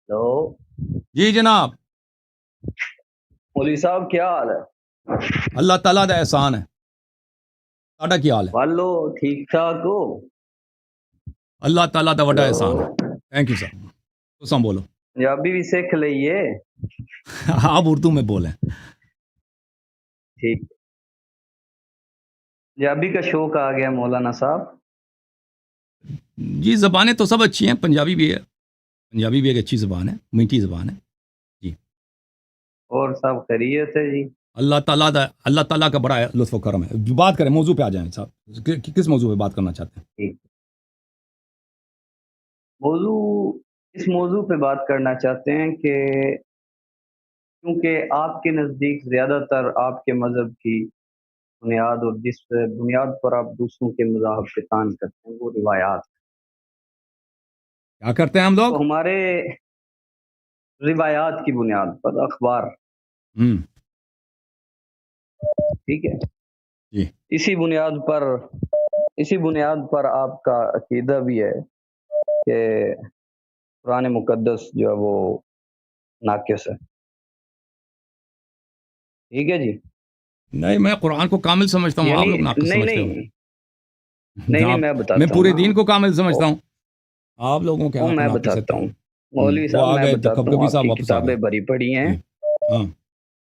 تو جی جناب. مولوی صاحب کیا حال ہے؟ اللہ تعالیٰ دا احسان ہے. تہاڈا کی حال ہے؟ والو ٹھیک ٹھاک ہو؟ اللہ تعالیٰ دا وڈا ہلو، احسان ہے. Thank you sir. تساں بولو. پنجابی بھی سیکھ لئیے. آپ اردو میں بولیں. ٹھیک. پنجابی کا شوق آ گیا مولانا صاحب. جی زبانیں تو سب اچھی ہیں. پنجابی بھی ہے. پنجابی بھی ایک اچھی زبان ہے. میٹھی زبان ہے. جی. اور سب خیریت ہے جی؟ اللہ تعالیٰ کا بڑا لطف و کرم ہے. بات کریں، موضوع پہ آ جائیں صاحب. کس موضوع پہ بات کرنا چاہتے ہیں؟ ٹھیک. اس موضوع پہ بات کرنا چاہتے ہیں کہ کیونکہ آپ کے نزدیک زیادہ تر آپ کے مذہب کی بنیاد اور جس بنیاد پر آپ دوسروں کے مذاہب سے تان کرتے ہیں وہ روایات. کیا کرتے ہیں ہم لوگ؟ تو ہمارے روایات کی بنیاد پر اخبار. ٹھیک ہے. جی. اسی بنیاد پر آپ کا عقیدہ بھی ہے کہ قرآن مقدس جو ہے وہ ناقص ہے. ٹھیک ہے جی. نہیں، میں قرآن کو کامل سمجھتا ہوں. آپ یعنی لوگ ناقص نہیں سمجھتے ہو. نہیں نہیں نہیں میں میں بتاتا ہوں پورے نا. دین کو کامل سمجھتا ہوں. آپ لوگوں کے وہ یہاں پہ میں ناقص ہے. بتاتا ہوں مولوی وہ صاحب، آ میں گئے بتاتا ہوں. کبھی آپ صاحب کی واپس آ کتابیں گئے. بھری پڑی ہیں. جی. ہاں.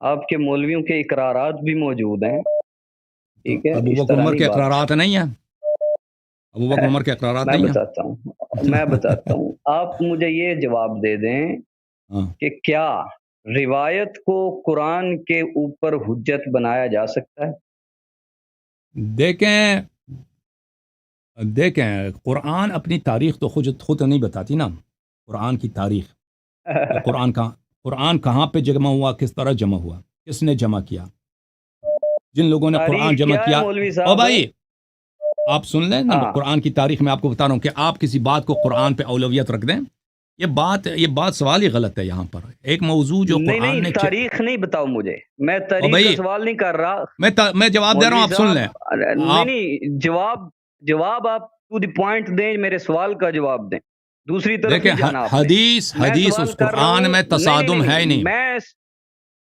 آپ کے مولویوں کے اقرارات بھی موجود ہیں. تو ٹھیک ہے، ابو اس بکر طرح عمر نہیں کے بات. اقرارات نہیں ہیں؟ ابو بکر عمر کے اقرارات میں نہیں بتاتا ہوں. آپ مجھے یہ جواب دے دیں ہیں؟ کہ کیا روایت کو قرآن کے اوپر حجت بنایا جا سکتا ہے؟ دیکھیں قرآن اپنی تاریخ تو خود نہیں بتاتی نا. قرآن کی تاریخ کہ قرآن کہاں پہ جمع ہوا، کس طرح جمع ہوا، کس نے جمع کیا. جن لوگوں نے قرآن تاریخ جمع کیا ہے کیا. مولوی او صاحب؟ بھائی آپ سن لیں نا. ہاں. قرآن کی تاریخ میں آپ کو بتا رہا ہوں کہ آپ کسی بات کو قرآن پہ اولویت رکھ دیں. یہ بات سوال ہی غلط ہے. یہاں پر ایک موضوع جو قرآن نے نہیں تاریخ نہیں بتاؤ مجھے. میں او تاریخ کا بھائی سوال نہیں کر رہا میں جواب دے رہا ہوں، مولوی آپ سن صاحب. لیں. آپ نہیں جواب آپ ٹو دی پوائنٹ دیں. میرے سوال کا جواب دیں. دوسری طرف دیکھیں نہیں جانا آپ نے. میں حدیث سوال اس کر رہا قرآن ہوں. میں تصادم ہے ہی نہیں. میں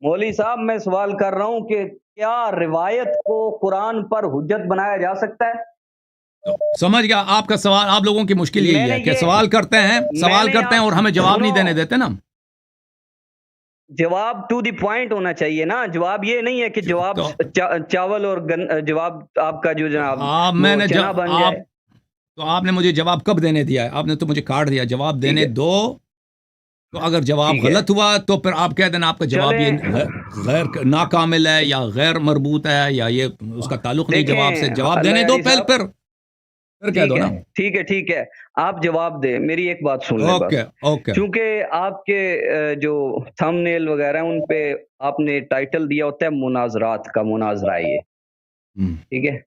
مولوی صاحب میں سوال کر رہا ہوں کہ کیا روایت کو قرآن پر حجت بنایا جا سکتا ہے؟ تو سمجھ گیا آپ کا سوال. آپ لوگوں کی مشکل میں یہی نے ہے کہ یہ سوال کرتے میں نے ہیں آپ اور ہمیں جواب سنو، نہیں دینے دیتے نا. جواب ٹو دی پوائنٹ ہونا چاہیے نا. جواب یہ نہیں ہے کہ جواب تو چاول اور جواب آپ کا جو جناب میں وہ نے چنا بن جائے. آپ نے مجھے جواب کب دینے دیا ہے؟ آپ نے تو مجھے کاٹ دیا. جواب ٹھیک دینے ہے دو. تو اگر جواب ٹھیک ہے غلط ہوا تو پھر آپ کہہ دینا آپ کا جواب چلیں. یہ غیر ناکامل ہے یا غیر مربوط ہے یا یہ اس کا تعلق نہیں جواب سے. دیکھیں جواب اللہ دینے دو یاری صاحب. پھر کہہ دو نا. ٹھیک ہے آپ جواب دیں. میری ایک بات سن لیں بس. اوکے. چونکہ آپ کے جو تھم نیل وغیرہ ان پہ آپ نے ٹائٹل دیا ہوتا ہے مناظرات کا. مناظرہ یہ ٹھیک ہے.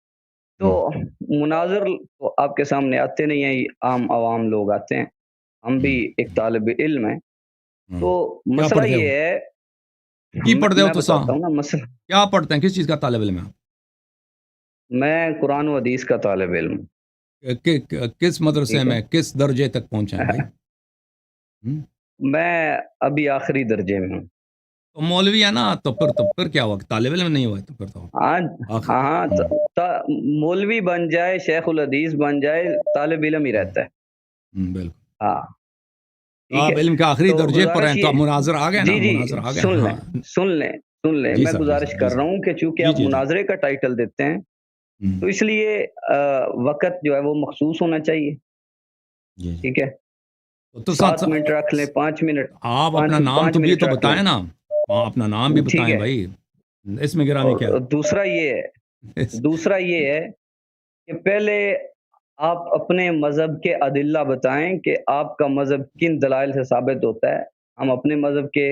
تو مناظر تو آپ کے سامنے آتے نہیں ہیں. عام عوام لوگ آتے ہیں. ہم بھی ایک طالب علم ہیں. تو کیا مسئلہ پڑھتے ہو؟ یہ ہے. کی پڑھتے ہو میں تو بتاتا ہوں نا مسئلہ. کیا پڑھتے ہیں؟ کس چیز کا طالب علم ہے؟ میں قرآن و حدیث کا طالب علم ہوں. کس مدرسے ٹھیک ہے. میں کس درجے تک پہنچے ہیں بھائی؟ میں ابھی آخری درجے میں ہوں. تو مولوی ہے نا. تو پھر کیا ہوا؟ طالب علم نہیں ہوا تو پھر تو ہاں مولوی بن جائے، شیخ الحدیث بن جائے، طالب علم ہی رہتا ہے. بالکل. ہاں ٹھیک آپ ہے. علم کے آخری تو درجے پر ہیں گزارش تو اب یہ مناظر آ گئے نا. جی مناظر آ گئے. ہاں سن لیں جی میں سر. گزارش کر رہا ہوں کہ چونکہ آپ جی مناظرے کا ٹائٹل دیتے ہیں تو اس لیے وقت جو ہے وہ مخصوص ہونا چاہیے. جی ٹھیک ہے. تو 7 منٹ رکھ لیں، 5 منٹ. آپ اپنا نام 5 تو بھی منٹ تو رکھ لیں. بتائیں نا. اپنا نام بھی ٹھیک بتائیں ہے. بھائی. اس میں گرامی کیا اور دوسرا یہ ہے کہ پہلے آپ اپنے مذہب کے ادلہ بتائیں کہ آپ کا مذہب کن دلائل سے ثابت ہوتا ہے. ہم اپنے مذہب کے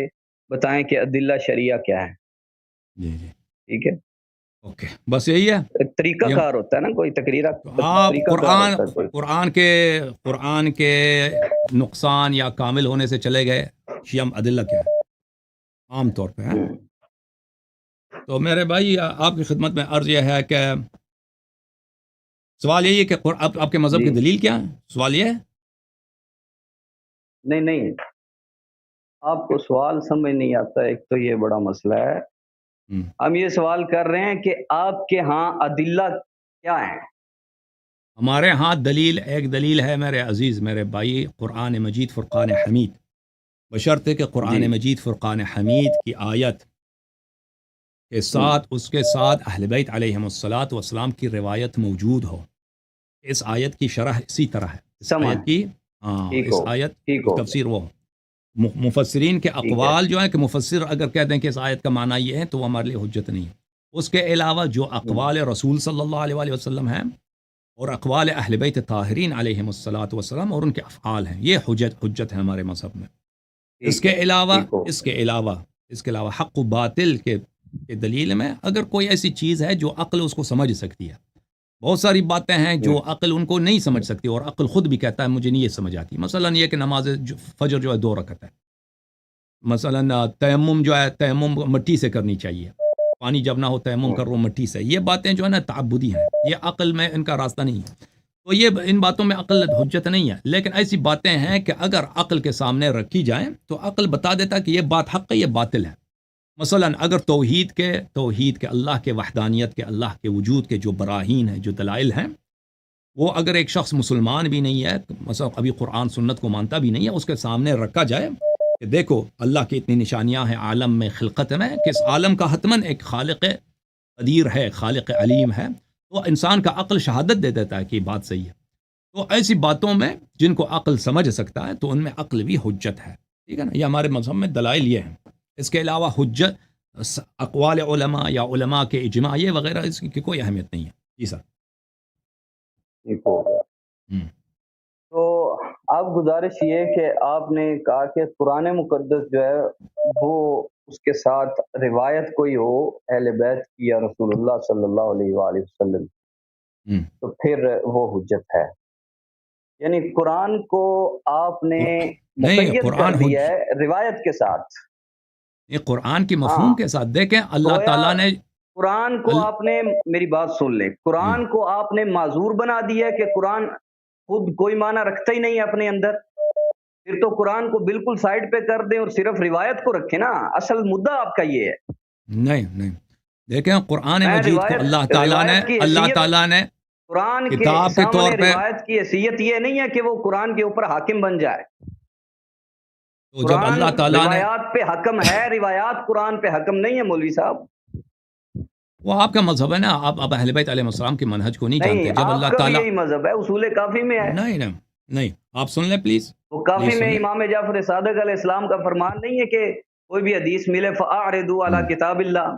بتائیں کہ ادلہ شریعہ کیا ہے. جی ٹھیک ہے. اوکے. بس یہی ہے. ایک طریقہ کار ہوتا ہے نا. کوئی آپ طریقہ کار ہوتا ہے کوئی. قرآن کے نقصان یا کامل ہونے سے چلے گئے. شیعہ ادلہ کیا ہے عام طور پہ ہے. تو میرے بھائی آپ کی خدمت میں عرض یہ ہے کہ سوال یہی ہے کہ آپ کے مذہب جی کی دلیل کیا ہے؟ سوال یہ ہے. نہیں آپ کو سوال سمجھ نہیں آتا، ایک تو یہ بڑا مسئلہ ہے. ہم یہ سوال کر رہے ہیں کہ آپ کے ہاں ادلہ کیا ہیں؟ ہمارے ہاں دلیل، ایک دلیل ہے میرے عزیز میرے بھائی، قرآن مجید فرقان حمید، بشرطے کہ قرآن مجید فرقان حمید کی آیت کے ساتھ اس کے ساتھ اہل بیت علیہم الصلاۃ والسلام کی روایت موجود ہو. اس آیت کی شرح اسی طرح ہے، اس آیت کی اس آیت کی تفسیر وہ مفسرین کے اقوال جو ہیں کہ مفسر اگر کہہ دیں کہ اس آیت کا معنی یہ ہے تو وہ ہمارے لیے حجت نہیں ہے. اس کے علاوہ جو اقوال رسول صلی اللہ علیہ وآلہ وسلم ہیں اور اقوال اہل بیت طاہرین علیہم الصلاۃ والسلام اور ان کے افعال ہیں، یہ حجت ہے ہمارے مذہب میں. اس کے علاوہ حق و باطل کے دلیل میں اگر کوئی ایسی چیز ہے جو عقل اس کو سمجھ سکتی ہے، بہت ساری باتیں ہیں جو عقل ان کو نہیں سمجھ سکتی اور عقل خود بھی کہتا ہے مجھے نہیں یہ سمجھ آتی. مثلا یہ کہ نماز فجر جو ہے 2 رکعت ہے، مثلا تیمم جو ہے تیمم مٹی سے کرنی چاہیے، پانی جب نہ ہو تیمم کر رو مٹی سے. یہ باتیں جو ہے نا تعبدی ہیں، یہ عقل میں ان کا راستہ نہیں ہے، تو یہ ان باتوں میں عقل حجت نہیں ہے. لیکن ایسی باتیں ہیں کہ اگر عقل کے سامنے رکھی جائیں تو عقل بتا دیتا کہ یہ بات حق ہے، یہ باطل ہے. مثلا اگر توحید کے اللہ کے وحدانیت کے، اللہ کے وجود کے جو براہین ہیں، جو دلائل ہیں، وہ اگر ایک شخص مسلمان بھی نہیں ہے، مثلا ابھی قرآن سنت کو مانتا بھی نہیں ہے، اس کے سامنے رکھا جائے کہ دیکھو اللہ کی اتنی نشانیاں ہیں عالم میں، خلقت میں، کہ اس عالم کا حتماً ایک خالق قدیر ہے، خالق علیم ہے، تو انسان کا عقل شہادت دے دیتا ہے کہ یہ بات صحیح ہے. تو ایسی باتوں میں جن کو عقل سمجھ سکتا ہے تو ان میں عقل بھی حجت ہے. ٹھیک ہے نا، یہ ہمارے مذہب میں دلائل یہ ہیں. اس کے علاوہ حجت اقوال علماء یا علماء کے اجماع یہ وغیرہ اس کی کوئی اہمیت نہیں ہے. جی سر. تو آپ گزارش یہ کہ آپ نے کہا کہ قرآن مقدس جو ہے وہ اس کے ساتھ روایت کوئی ہو اہل بیت کی یا رسول اللہ صلی اللہ علیہ وآلہ وسلم تو پھر وہ حجت ہے. یعنی قرآن کو آپ نے مقید کر دیا ہے روایت کے ساتھ، یہ قرآن کی مفہوم کے ساتھ. دیکھیں اللہ تعالیٰ نے قرآن کو آپ نے، میری بات سن لیں، قرآن کو آپ نے معذور بنا دیا کہ قرآن خود کوئی معنی رکھتا ہی نہیں اپنے اندر. پھر تو قرآن کو بالکل سائڈ پہ کر دیں اور صرف روایت کو رکھیں نا. اصل مدعا آپ کا یہ ہے. نہیں دیکھیں قرآن مجید کو اللہ تعالیٰ نے قرآن کے سامنے روایت کی حیثیت یہ نہیں ہے کہ وہ قرآن کے اوپر حاکم بن جائے. تو جب اللہ تعالیٰ نے روایات پہ حکم ہے، روایات قرآن پہ حکم نہیں ہے. مولوی صاحب وہ آپ کا مذہب ہے نا، آپ اہل بیت علیہ السلام کے منہج کو نہیں جانتے. جب اللہ تعالیٰ یہی مذہب ہے، اصول کافی میں ہے. نہیں آپ سن لیں پلیز. وہ کافی میں امام جعفر صادق علیہ السلام کا فرمان نہیں ہے کہ کوئی بھی حدیث ملے فاعرضوا علی کتاب اللہ.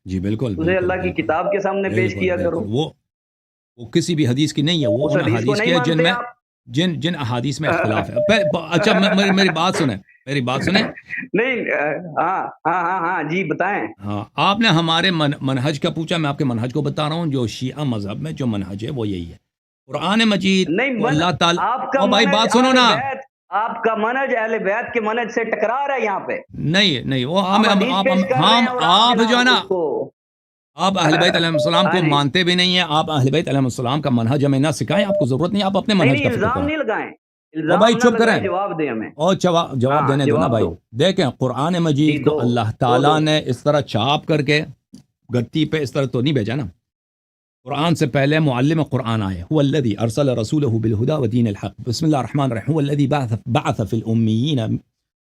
جی بالکل، اسے اللہ کی کتاب کے سامنے پیش کیا کرو. وہ کسی بھی حدیث کی نہیں ہے، وہ ان حدیث کی ہے جن احادیث میں اختلاف ہے. اچھا میری بات سنیں نہیں ہاں جی بتائیں. ہاں آپ نے ہمارے منہج کا پوچھا، میں آپ کے منہج کو بتا رہا ہوں. جو شیعہ مذہب میں جو منہج ہے وہ یہی ہے. قرآن مجید اللہ تعالیٰ بھائی بات سنو نا، آپ کا منہج اہل بیت کے منہج سے ٹکرا رہا ہے یہاں پہ. نہیں وہ آپ جو ہے نا، آپ اہل بیت علیہ السلام کو مانتے بھی نہیں ہیں. آپ اہل بیت علیہ السلام کا منہج ہمیں نہ سکھائیں، آپ کو ضرورت نہیں، آپ اپنے منہج کا الزام نہیں لگائیں. بھائی چپ کریں، جواب دیں ہمیں، اور جواب دینے دو نا بھائی. دیکھیں قرآن مجید کو اللہ تعالیٰ نے اس طرح چاپ کر کے گتی پہ اس طرح تو نہیں بھیجا نا. قرآن سے پہلے معلم قرآن آئے، هو الذي ارسل رسوله بالهدى ودين الحق. بسم الله الرحمن الرحيم. هو الذي بعث في الاميين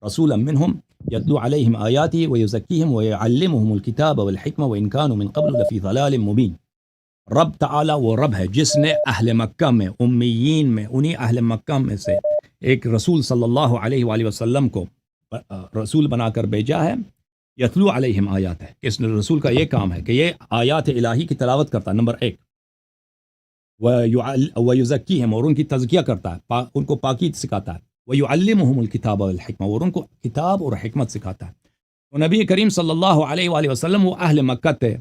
رسولا منهم يتلو عليهم آياته ويزكيهم ويعلمهم الكتاب والحكمة وإن كانوا من قبل لفي ضلال مبين. رب تعالی وہ رب ہے جس نے اہل مکہ میں، امیین میں، انہی اہل مکہ میں سے ایک رسول صلی اللہ علیہ وآلہ وسلم کو رسول بنا کر بھیجا ہے. یتلو علیہم آیات ہے کہ اس رسول کا یہ کام ہے کہ یہ آیات الہی کی تلاوت کرتا ہے، نمبر 1. وَيُزَكِّيهِمْ اور ان کی تزکیہ کرتا ہے، ان کو پاکی سکھاتا ہے. وَيُعَلِّمُهُمُ الْكِتَابَ وَالْحِكْمَةَ اور ان کو کتاب اور حکمت سکھاتا ہے. تو نبی کریم صلی اللہ علیہ وآلہ وسلم وہ اہل مکہ تھے،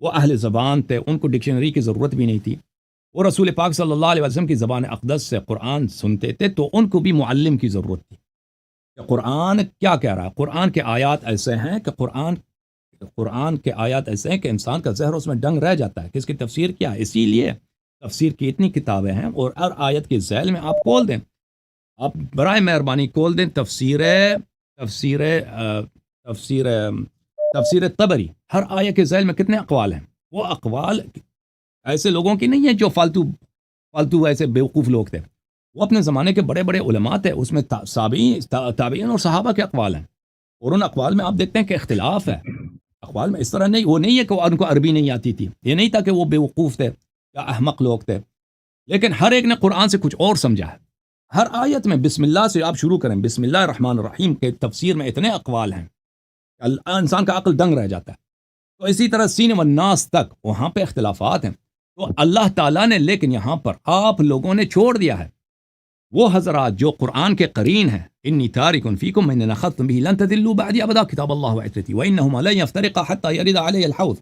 وہ اہل زبان تھے، ان کو ڈکشنری کی ضرورت بھی نہیں تھی. وہ رسول پاک صلی اللہ علیہ وسلم کی زبان اقدس سے قرآن سنتے تھے، تو ان کو بھی معلم کی ضرورت تھی کہ قرآن کیا کہہ رہا ہے. قرآن کے آیات ایسے ہیں کہ قرآن کے آیات ایسے ہیں کہ انسان کا ذہن اس میں ڈنگ رہ جاتا ہے کہ اس کی تفسیر کیا ہے. اسی لیے تفسیر کی اتنی کتابیں ہیں، اور ہر آیت کے ذیل میں آپ کھول دیں، آپ برائے مہربانی کھول دیں تفسیر تفسیر طبری، ہر آیہ کے ذیل میں کتنے اقوال ہیں؟ وہ اقوال ایسے لوگوں کی نہیں ہے جو فالتو ایسے بیوقوف لوگ تھے، وہ اپنے زمانے کے بڑے بڑے علماء تھے، اس میں تابعین اور صحابہ کے اقوال ہیں، اور ان اقوال میں آپ دیکھتے ہیں کہ اختلاف ہے اقوال میں، اس طرح نہیں، وہ نہیں ہے کہ ان کو عربی نہیں آتی تھی، یہ نہیں تھا کہ وہ بیوقوف تھے یا احمق لوگ تھے، لیکن ہر ایک نے قرآن سے کچھ اور سمجھا ہے۔ ہر آیت میں بسم اللہ سے آپ شروع کریں، بسم اللہ الرحمن الرحیم کے تفسیر میں اتنے اقوال ہیں، انسان کا عقل دنگ رہ جاتا ہے۔ تو اسی طرح سین والناس تک وہاں پہ اختلافات ہیں، تو اللہ تعالیٰ نے لیکن یہاں پر آپ لوگوں نے چھوڑ دیا ہے وہ حضرات جو قرآن کے قرین ہیں، انی تارک فیکم من اخذتم به لن تضلوا بعدی ابدا کتاب اللہ وعترتی وانہما لن یفترقا حتی یرد علی الحوض،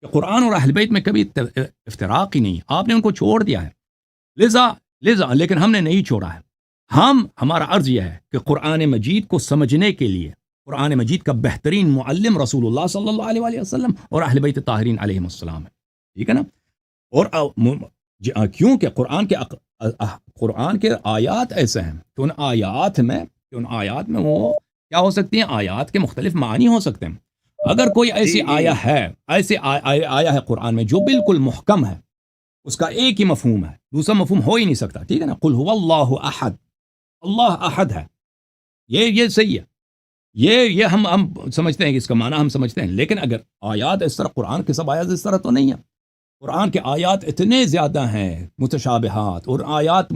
کہ قرآن اور اہل بیت میں کبھی افتراق ہی نہیں، آپ نے ان کو چھوڑ دیا ہے، لذا لیکن ہم نے نہیں چھوڑا ہے، ہمارا عرض یہ ہے کہ قرآن مجید کو سمجھنے کے لیے قرآن مجید کا بہترین معلم رسول اللہ صلی اللہ علیہ وآلہ وسلم اور اہل بیت طاہرین علیہم السلام ہے، ٹھیک ہے نا؟ اور کیونکہ قرآن کے آیات ایسے ہیں کہ ان آیات میں وہ کیا ہو سکتی ہیں، آیات کے مختلف معنی ہو سکتے ہیں۔ اگر کوئی ایسی آیا ہے قرآن میں جو بالکل محکم ہے، اس کا ایک ہی مفہوم ہے، دوسرا مفہوم ہو ہی نہیں سکتا، ٹھیک ہے نا؟ قل هو اللہ احد، اللہ احد ہے، یہ صحیح ہے، یہ ہم سمجھتے ہیں کہ اس کا معنی ہم سمجھتے ہیں، لیکن اگر آیات اس طرح، قرآن کے سب آیات اس طرح تو نہیں ہے، قرآن کے آیات اتنے زیادہ ہیں متشابہات، اور آیات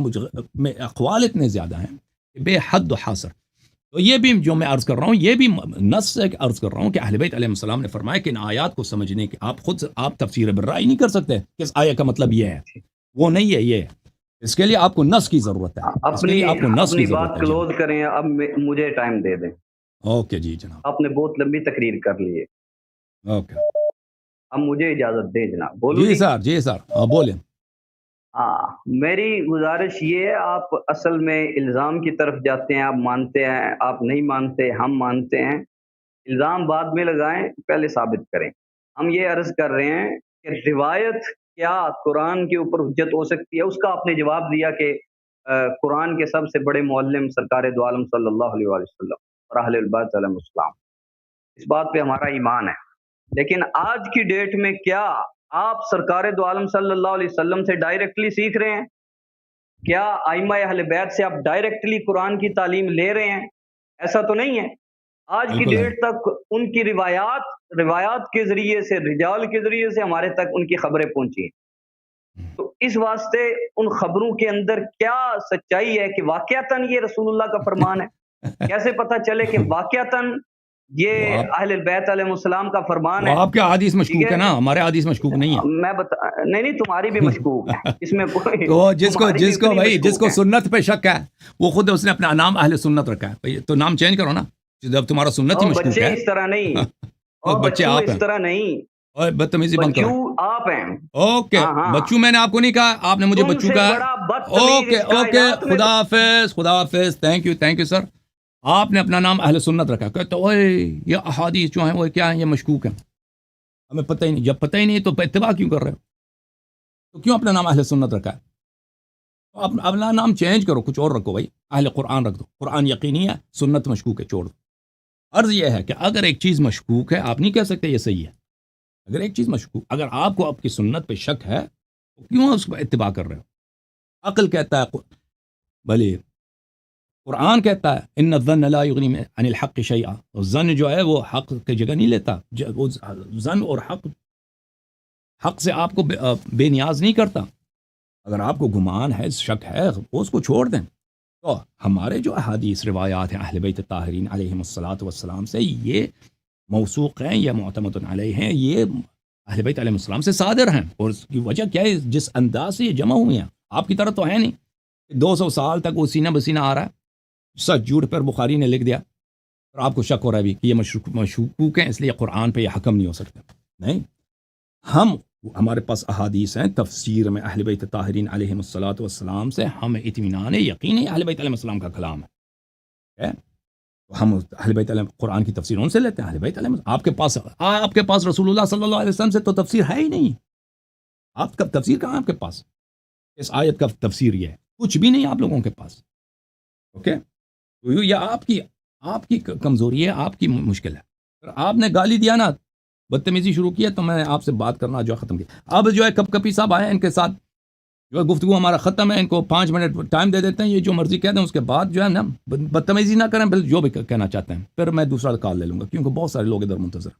میں اقوال اتنے زیادہ ہیں بے حد و حاصر۔ تو یہ بھی جو میں عرض کر رہا ہوں، یہ بھی نص سے عرض کر رہا ہوں کہ اہل بیت علیہ السلام نے فرمایا کہ ان آیات کو سمجھنے کے آپ تفسیر بالرأی نہیں کر سکتے کہ اس آیت کا مطلب یہ ہے، وہ نہیں ہے، یہ اس کے لیے آپ کو نص کی ضرورت ہے، اس کے لیے آپ کو نص کی ضرورت ہے۔ بات کلوز کریں، اب مجھے ٹائم دے دیں۔ اوکے جی جناب، آپ نے بہت لمبی تقریر کر لی ہے، اوکے، اب مجھے اجازت دیں جناب، بولوں؟ جی سر بولیں۔ میری گزارش یہ ہے، آپ اصل میں الزام کی طرف جاتے ہیں، آپ مانتے ہیں، آپ نہیں مانتے، ہم مانتے ہیں، الزام بعد میں لگائیں، پہلے ثابت کریں۔ ہم یہ عرض کر رہے ہیں کہ روایت کیا قرآن کے اوپر حجت ہو سکتی ہے؟ اس کا آپ نے جواب دیا کہ قرآن کے سب سے بڑے معلم سرکار دو عالم صلی اللہ علیہ وسلم اور اہل البیت علیہ السلام، اس بات پہ ہمارا ایمان ہے، لیکن آج کی ڈیٹ میں کیا آپ سرکار دو عالم صلی اللہ علیہ وسلم سے ڈائریکٹلی سیکھ رہے ہیں؟ کیا ائمہ اہل بیت سے آپ ڈائریکٹلی قرآن کی تعلیم لے رہے ہیں؟ ایسا تو نہیں ہے۔ آج کی ڈیٹ تک ان کی روایات کے ذریعے سے، رجال کے ذریعے سے ہمارے تک ان کی خبریں پہنچی ہیں، تو اس واسطے ان خبروں کے اندر کیا سچائی ہے کہ واقعتاً یہ رسول اللہ کا فرمان ہے؟ کیسے پتہ چلے کہ واقعتاً یہ اہل البیت علیہ السلام کا فرمان ہے؟ آپ کے حدیث مشکوک ہے نا، ہمارے حدیث مشکوک نہیں ہے۔ میں نہیں تمہاری بھی مشکوک ہے، اس میں کوئی تو جس کو سنت پہ شک ہے وہ خود اس نے اپنا نام اہل سنت رکھا ہے، تو نام چینج کرو نا، جب تمہارا سنت ہی مشکوک ہے۔ اس طرح نہیں، بچے آپ ہیں، اس طرح نہیں، اور بدتمیزی بند کرو، آپ ہیں۔ اوکے بچوں، میں نے آپ کو نہیں کہا، آپ نے مجھے بچوں کہا۔ اوکے خدا حافظ، تھینک یو سر۔ آپ نے اپنا نام اہل سنت رکھا، کہتے اوے یہ احادیث جو ہیں وہ کیا ہیں، یہ مشکوک ہیں، ہمیں پتہ ہی نہیں۔ جب پتہ ہی نہیں تو اتباع کیوں کر رہے ہو؟ تو کیوں اپنا نام اہل سنت رکھا ہے؟ تو اپنا نام چینج کرو، کچھ اور رکھو بھائی، اہل قرآن رکھ دو، قرآن یقینی ہے، سنت مشکوک ہے، چھوڑ دو۔ عرض یہ ہے کہ اگر ایک چیز مشکوک ہے، آپ نہیں کہہ سکتے یہ صحیح ہے۔ اگر ایک چیز مشکوک، اگر آپ کو آپ کی سنت پہ شک ہے تو کیوں اس کو اتباع کر رہے ہو؟ عقل کہتا ہے، بھلے قرآن کہتا ہے ان الظن لا یغنی عن الحق شیئا، ظن جو ہے وہ حق کی جگہ نہیں لیتا، ظن اور حق سے آپ کو بے نیاز نہیں کرتا۔ اگر آپ کو گمان ہے، شک ہے، اس کو چھوڑ دیں۔ تو ہمارے جو احادیث روایات ہیں اہل بیت طاہرین علیہم الصلاۃ والسلام سے، یہ موثوق ہیں یا معتمد علیہ ہیں، یہ اہل بیت علیہ السلام سے صادر ہیں، اور اس کی وجہ کیا ہے؟ جس انداز سے یہ جمع ہوئی ہیں، آپ کی طرح تو ہے نہیں 200 سال تک وہ سینہ بسینہ آ رہا ہے، سچ جھوٹ پر بخاری نے لکھ دیا، اور آپ کو شک ہو رہا ہے بھی کہ یہ مشکوک ہیں، اس لیے قرآن پہ یہ حکم نہیں ہو سکتا۔ نہیں، ہمارے پاس احادیث ہیں تفسیر میں اہل بیت طاہرین علیہم الصلاۃ والسلام سے، ہمیں اطمینان یقین ہے اہل بیت علیہ السلام کا کلام ہے، ہم اہل بیت علیہ قرآن کی تفسیر ان سے لیتے ہیں۔ اہل بیت علیہ آپ کے پاس رسول اللہ صلی اللہ علیہ وسلم سے تو تفسیر ہے ہی نہیں، آپ کا تفسیر کہاں آپ کے پاس؟ اس آیت کا تفسیر یہ ہے، کچھ بھی نہیں آپ لوگوں کے پاس۔ اوکے، تو یہ آپ کی آپ کی کمزوری ہے، آپ کی مشکل ہے. اگر آپ نے گالی دیا نا، بدتمیزی شروع کی ہے، تو میں آپ سے بات کرنا جو ہے ختم کیا. اب جو ہے کپ کپی صاحب آئے ہیں، ان کے ساتھ جو ہے گفتگو ہمارا ختم ہے. ان کو 5 منٹ ٹائم دے دیتے ہیں، یہ جو مرضی کہہ دیں. اس کے بعد جو ہے نا بدتمیزی نہ کریں، بلکہ جو بھی کہنا چاہتے ہیں. پھر میں دوسرا کال لے لوں گا، کیونکہ بہت سارے لوگ ادھر منتظر.